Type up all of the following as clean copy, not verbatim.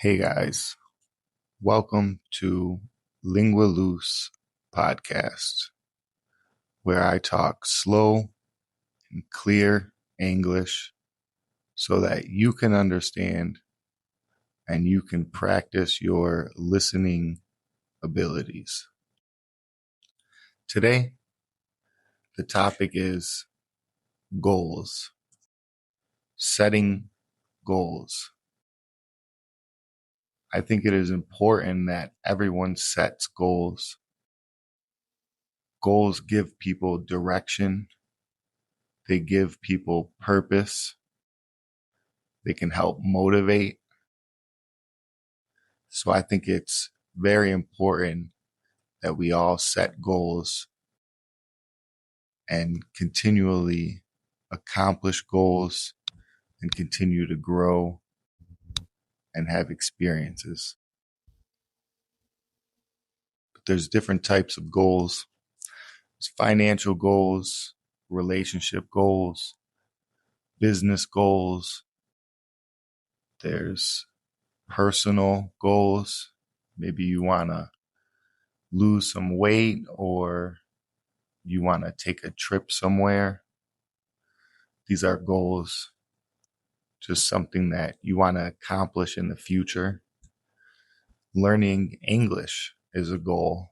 Hey guys, welcome to Lingua Luz podcast, where I talk slow and clear English so that you can understand and you can practice your listening abilities. Today, the topic is goals, setting goals. I think it is important that everyone sets goals. Goals give people direction. They give people purpose. They can help motivate. So I think it's very important that we all set goals and continually accomplish goals and continue to grow and have experiences. But there's different types of goals. There's financial goals, relationship goals, business goals. There's personal goals. Maybe you want to lose some weight or you want to take a trip somewhere. These are goals, just something that you want to accomplish in the future. Learning English is a goal.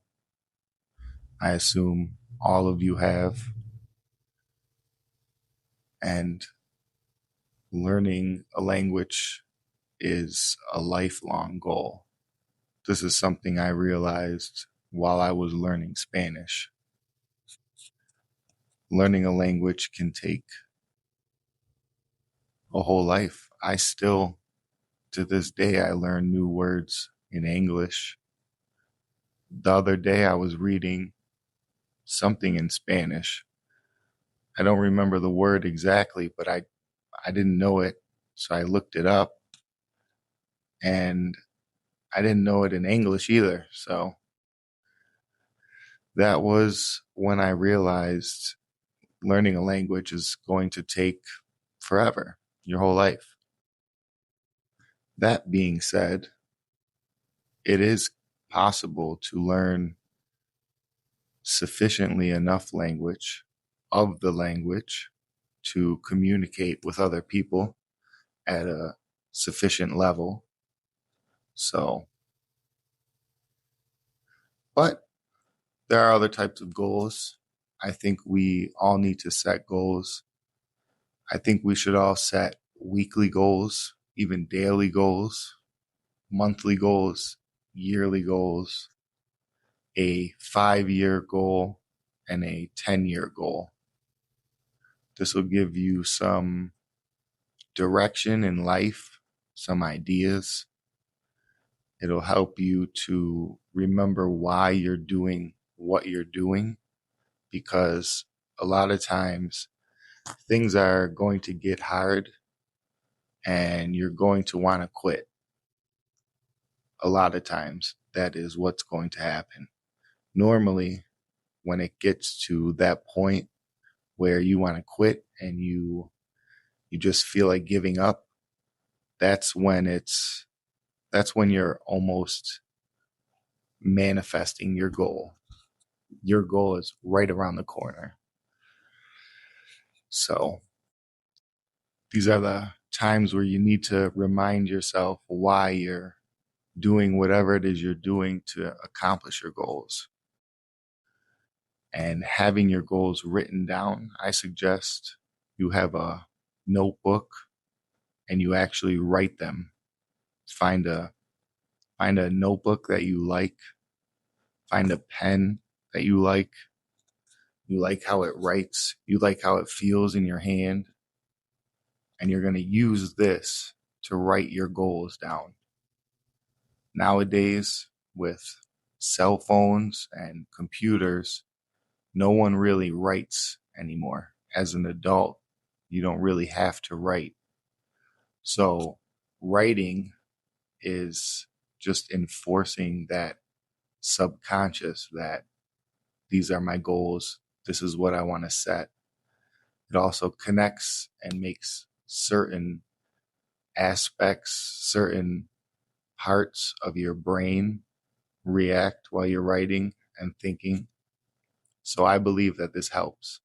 I assume all of you have. And learning a language is a lifelong goal. This is something I realized while I was learning Spanish. Learning a language can take a whole life. I still, to this day, I learn new words in English. The other day I was reading something in Spanish. I don't remember the word exactly, but I didn't know it. So I looked it up and I didn't know it in English either. So that was when I realized learning a language is going to take forever, your whole life. That being said, it is possible to learn sufficiently enough language of the language to communicate with other people at a sufficient level. So, but there are other types of goals. I think we all need to set goals. I think we should all set weekly goals, even daily goals, monthly goals, yearly goals, a 5-year goal, and a 10-year goal. This will give you some direction in life, some ideas. It'll help you to remember why you're doing what you're doing, because a lot of times things are going to get hard and you're going to want to quit. A lot of times that is what's going to happen. Normally, when it gets to that point where you want to quit and you just feel like giving up, that's when you're almost manifesting your goal. Your goal is right around the corner. So these are the times where you need to remind yourself why you're doing whatever it is you're doing to accomplish your goals. And having your goals written down, I suggest you have a notebook and you actually write them. Find a notebook that you like. Find a pen that you like. You like how it writes. You like how it feels in your hand. And you're going to use this to write your goals down. Nowadays, with cell phones and computers, no one really writes anymore. As an adult, you don't really have to write. So writing is just enforcing that subconscious that these are my goals. This is what I want to set. It also connects and makes certain aspects, certain parts of your brain react while you're writing and thinking. So I believe that this helps.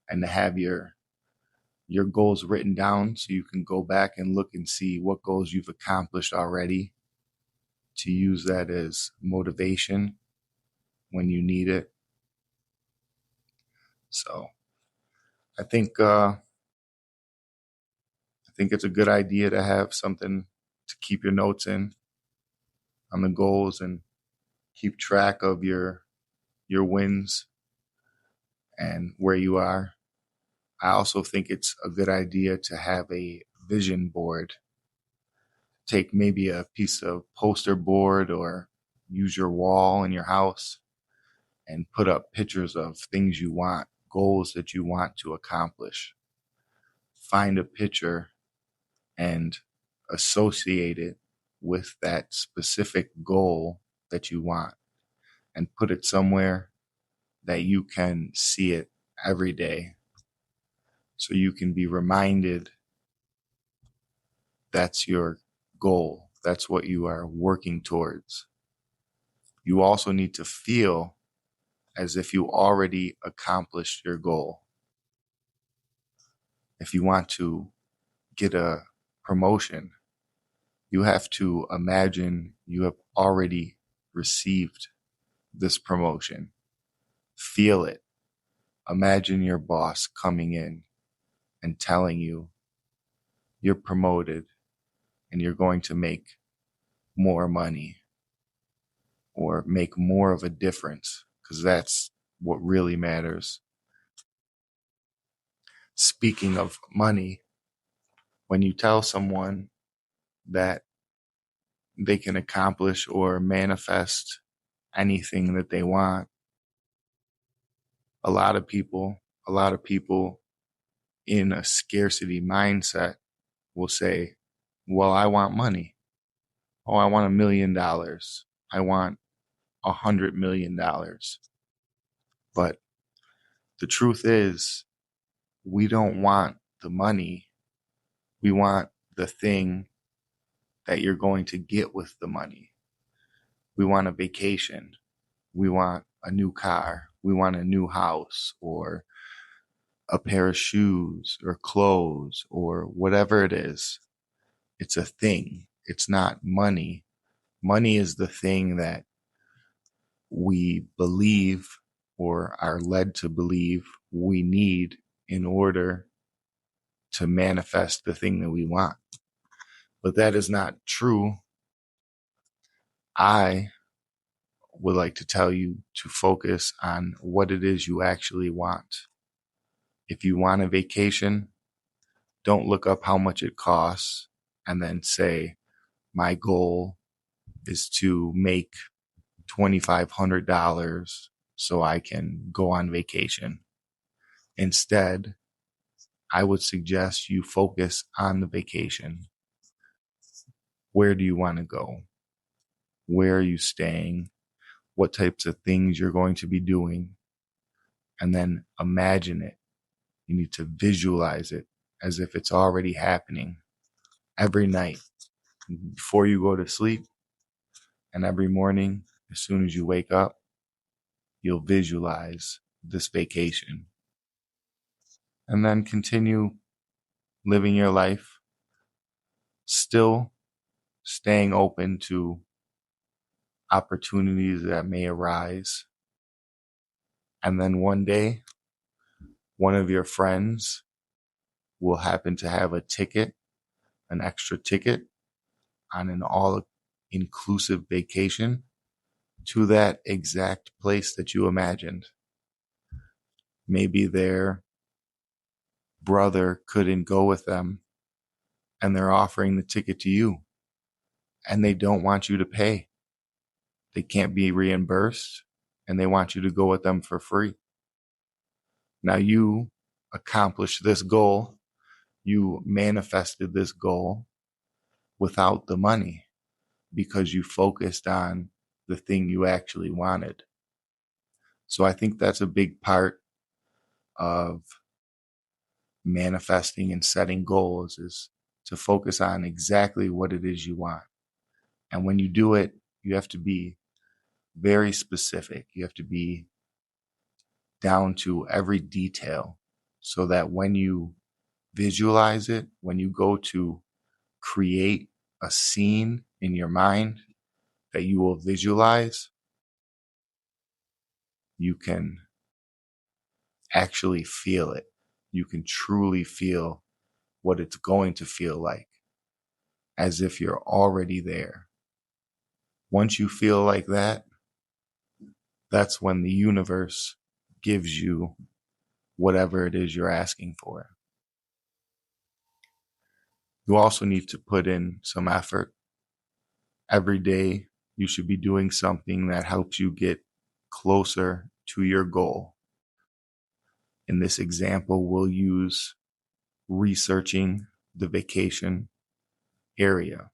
And to have your goals written down so you can go back and look and see what goals you've accomplished already, to use that as motivation when you need it. So I think it's a good idea to have something to keep your notes in on the goals and keep track of your wins and where you are. I also think it's a good idea to have a vision board. Take maybe a piece of poster board or use your wall in your house and put up pictures of things you want, goals that you want to accomplish. Find a picture and associate it with that specific goal that you want and put it somewhere that you can see it every day so you can be reminded that's your goal. That's what you are working towards. You also need to feel as if you already accomplished your goal. If you want to get a promotion, you have to imagine you have already received this promotion. Feel it. Imagine your boss coming in and telling you you're promoted and you're going to make more money or make more of a difference, because that's what really matters. Speaking of money, when you tell someone that they can accomplish or manifest anything that they want, a lot of people in a scarcity mindset will say, well, I want money. Oh, I want $1 million. I want $100 million. But the truth is, we don't want the money. We want the thing that you're going to get with the money. We want a vacation. We want a new car. We want a new house or a pair of shoes or clothes or whatever it is. It's a thing. It's not money. Money is the thing that we believe or are led to believe we need in order to manifest the thing that we want. But that is not true. I would like to tell you to focus on what it is you actually want. If you want a vacation, don't look up how much it costs and then say, my goal is to make $2,500 so I can go on vacation. Instead, I would suggest you focus on the vacation. Where do you want to go? Where are you staying? What types of things you're going to be doing? And then imagine it. You need to visualize it as if it's already happening every night before you go to sleep. And every morning, as soon as you wake up, you'll visualize this vacation. And then continue living your life, still staying open to opportunities that may arise. And then one day, one of your friends will happen to have a ticket, an extra ticket on an all-inclusive vacation to that exact place that you imagined. Maybe their brother couldn't go with them and they're offering the ticket to you and they don't want you to pay. They can't be reimbursed and they want you to go with them for free. Now you accomplished this goal. You manifested this goal without the money because you focused on the thing you actually wanted. So I think that's a big part of manifesting and setting goals, is to focus on exactly what it is you want. And when you do it, you have to be very specific. You have to be down to every detail so that when you visualize it, when you go to create a scene in your mind that you will visualize, you can actually feel it. You can truly feel what it's going to feel like, as if you're already there. Once you feel like that, that's when the universe gives you whatever it is you're asking for. You also need to put in some effort. Every day, you should be doing something that helps you get closer to your goal. In this example, we'll use researching the vacation area,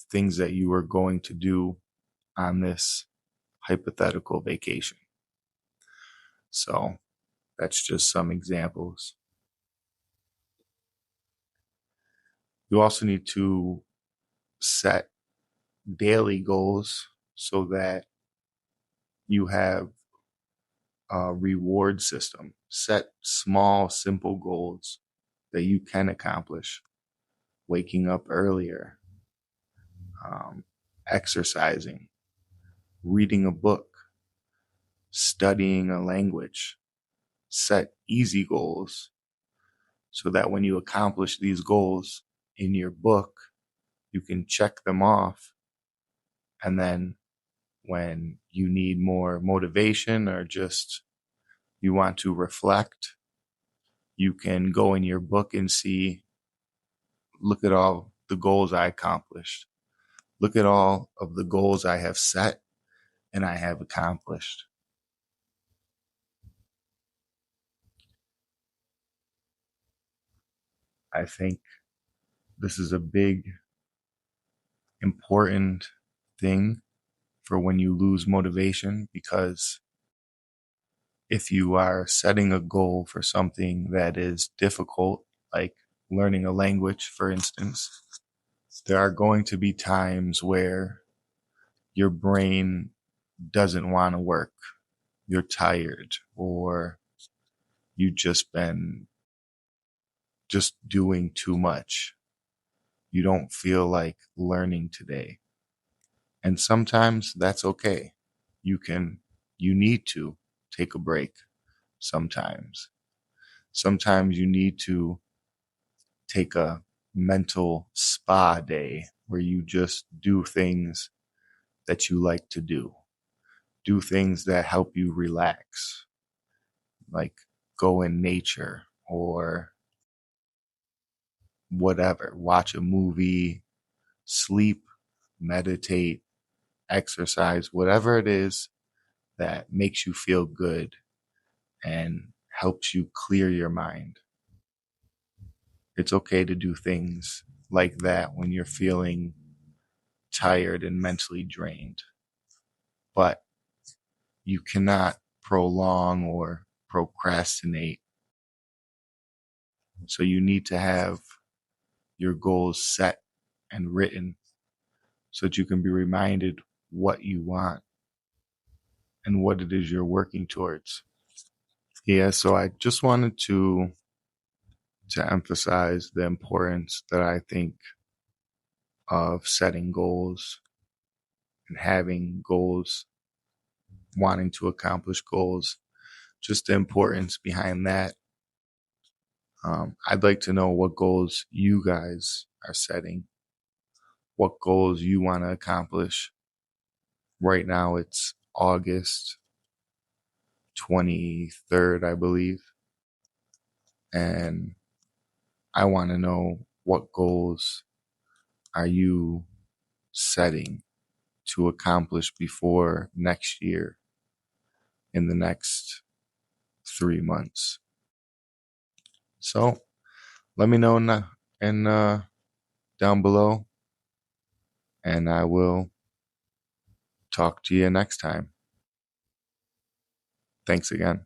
things that you are going to do on this hypothetical vacation. So that's just some examples. You also need to set daily goals so that you have a reward system. Set small, simple goals that you can accomplish. Waking up earlier, exercising, reading a book, studying a language. Set easy goals so that when you accomplish these goals in your book, you can check them off. And then when you need more motivation or just you want to reflect, you can go in your book and see, look at all the goals I accomplished. Look at all of the goals I have set and I have accomplished. I think this is a big, important thing for when you lose motivation, because if you are setting a goal for something that is difficult, like learning a language, for instance, there are going to be times where your brain doesn't want to work. You're tired, or you just been just doing too much. You don't feel like learning today. And sometimes that's okay. You need to take a break sometimes. Sometimes you need to take a mental spa day where you just do things that you like to do. Do things that help you relax, like go in nature or whatever. Watch a movie, sleep, meditate, exercise, whatever it is that makes you feel good and helps you clear your mind. It's okay to do things like that when you're feeling tired and mentally drained. But you cannot prolong or procrastinate. So you need to have your goals set and written so that you can be reminded what you want and what it is you're working towards. Yeah, so I just wanted to emphasize the importance that I think of setting goals and having goals, wanting to accomplish goals, just the importance behind that. I'd like to know what goals you guys are setting, what goals you want to accomplish. Right now it's August 23rd, I believe. And I want to know, what goals are you setting to accomplish before next year, in the next 3 months? So let me know down below, and I will talk to you next time. Thanks again.